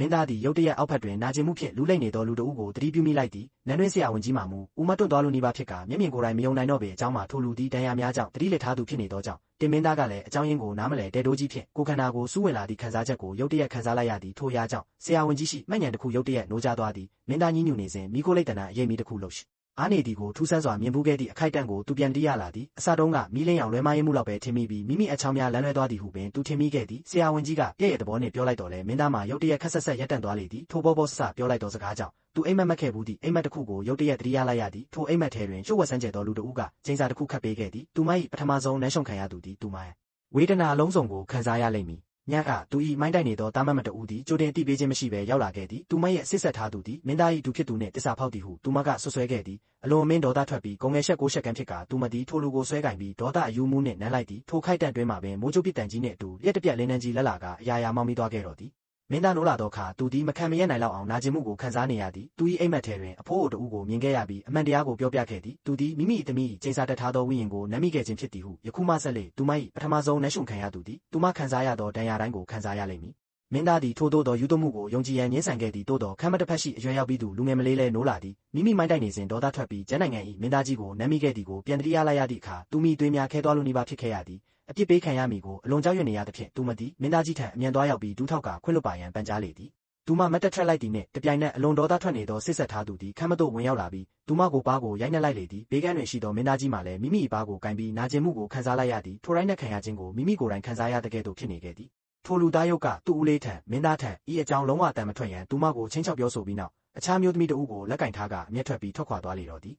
မင်းသားသည်ရုတ်တရက်အောက်ဖက်တွင်နာကျင်မှုဖြင့်လူလိမ့်နေသောလူတဦးကိုတတိပြုမိလိုက်သည်နန်းတွင်းဆရာဝန်ကြီးမှမူဦးမတွန့်သွားလူနီးပါးဖြစ်ကာမျက်မြင်ကိုယ်တိုင်မယုံနိုင်တော့ပေအကြောင်းမှာထိုလူသည်ဒဏ်ရာများကြောင့်တတိလက်ထားသူဖြစ်နေသောကြောင့်တင်မင်းသားကလည်းအကြောင်းရင်းကိုနားမလည်တဲတိုးကြီးဖြင့်ကိုခန္ဓာကိုစူးဝင်လာသည့်ခံစားချက်ကိုရုတ်တရက်ခံစားလိုက်ရသည်ထိုရာကြောင့်ဆရာဝန်ကြီးရှိမှတ်ဉဏ်တစ်ခုရုတ်တရက်နိုးကြသွားသည်မင်းသားညှဉ်းညူနေစဉ်မိခိုးလိတ်တနာအရေးမီတစ်ခုလှုပ်ရှိအားနေသည်ကိုထူးဆန်းစွာမြင်ဘူးခဲ့သည့်အခိုက်တန့်ကိုသူပြန်တည်ရလာသည်အစတုန်းကမီးလင်းအောင်လွဲမားရမှုလောက်ပဲထင်မိပြီးမိမိအချောင်းများလမ်းလွဲသွားသည်ဟုပင်သူထင်မိခဲ့သည်ဆရာဝန်ကြီးကပြည့်ရဲ့သဘောနှင့်ပြောလိုက်တော့လဲမင်းသားမှာရုတ်တရက်ခက်ဆက်ဆက်ရပ်တန့်သွားလေသည်ထိုဘောဘောဆဆပြောလိုက်သောစကားကြောင့်သူအိမ်မက်မက်ခဲ့ဘူးသည့်အိမ်မက်တစ်ခုကိုရုတ်တရက်တတိယလိုက်ရသည်ထိုအိမ်မက်ထဲတွင်ကျုပ်ဝက်ဆန်းကျဲသောလူတဦးကကျင်းစာတစ်ခုခတ်ပေးခဲ့သည်သူမ၏ပထမဆုံးနန်းရှုံခံရသူသည်သူမ၏ဝေဒနာအလုံးစုံကိုခံစားရလိမ့်မည်ညကသူ၏မိုင်းတိုက်နေသောတာမတ်မတဦးသည်ကြိုတင်တိပေးခြင်းမရှိဘဲရောက်လာခဲ့သည်သူမရဲ့ဆစ်ဆက်ထားသူသည်မင်းသား၏သူဖြစ်သူနှင့်တစ္ဆာဖောက်သည်ဟုသူမကဆွဆွဲခဲ့သည်အလွန်အမင်းဒေါသထွက်ပြီးကုံငယ်ရှက်ကိုရှက်ကန်းဖြစ်ကာသူမသည်ထိုလူကိုဆွဲကင်ပြီးဒေါသအယူမှုနှင့်နမ်းလိုက်သည်ထိုခိုက်တန့်တွင်မှပင်မိုးကြိုးပစ်တန်ကြီးနှင့်အတူရက်တပြက်လင်းနှန်းကြီးလက်လာကအရာရာမောင်းမိသွားခဲ့တော့သည်မင်းသားနိုးလာသောအခါသူသည်မခံမရနိုင်လောက်အောင်နာကျင်မှုကိုခံစားနေရသည်သူ၏အိမ်မက်ထဲတွင်အဖိုးအိုတဦးကိုမြင်ခဲ့ရပြီးအမှန်တရားကိုပြောပြခဲ့သည်သူသည်မိမိသမီး၏ကျိန်စာတက်ထားသောဝိညာဉ်ကိုနမ်းမိခဲ့ခြင်းဖြစ်သည်ဟုယခုမှဆက်လေသူမ၏ပထမဆုံးနန်းရှုံခံရသူသည်သူမခံစားရသောဒဏ်ရာတိုင်းကိုခံစားရလိမ့်မည်မင်းသားသည်ထိုသို့သောယူသွမှုကိုယုံကြည်ရန်ငြင်းဆန်ခဲ့သည်သို့သောခမ်းမတစ်ဖက်ရှိအရွယ်ရောက်ပြီးသူလူငယ်မလေးလဲနိုးလာသည်မိမိမိုင်းတိုက်နေစဉ်ဒေါသထွက်ပြီးကျန်းနိုင်ငံ၏မင်းသားကြီးကိုနမ်းမိခဲ့သည်ကိုပြန်တတိယလိုက်ရသည့်အခါသူမိသွေးများခဲသွားလိုနီးပါးဖြစ်ခဲ့ရသည်အပြစ်ပေးခံရမည်ကိုအလွန်ကြောက်ရွံ့နေရသဖြင့်သူမသည်မင်းသားကြီးထံအမြန်သွားရောက်ပြီးဒူးထောက်ကခွင့်လွတ်ပါရန်ပန်ကြားလေသည်သူမမတ်တက်ထွက်လိုက်သည်နှင့်တပြိုင်နက်အလွန်ဒေါသထွက်နေသောဆစ်ဆက်ထားသူသည်ခမ်းမသို့ဝင်ရောက်လာပြီးသူမကိုပါးကိုရိုက်နှက်လိုက်လေသည်ဘေးကန်းတွင်ရှိသောမင်းသားကြီးမှလည်းမိမိပါးကိုကင်ပြီးနာကျင်မှုကိုခံစားလိုက်ရသည်ထိုတိုင်းနှက်ခံရခြင်းကိုမိမိကိုယ်တိုင်ခံစားရတဲ့ကဲ့သို့ဖြစ်နေခဲ့သည်ထိုလူသားရုပ်ကသူ့ဦးလေးထံမင်းသားထံဤအကြောင်းလုံးဝအတန်မထွက်ရန်သူမကိုချင်းချောက်ပြောဆိုပြီးနောက်အခြားမျိုးသမီးတဦးကိုလက်ကင်ထားကအမျက်ထွက်ပြီးထွက်ခွာသွားလေတော့သည်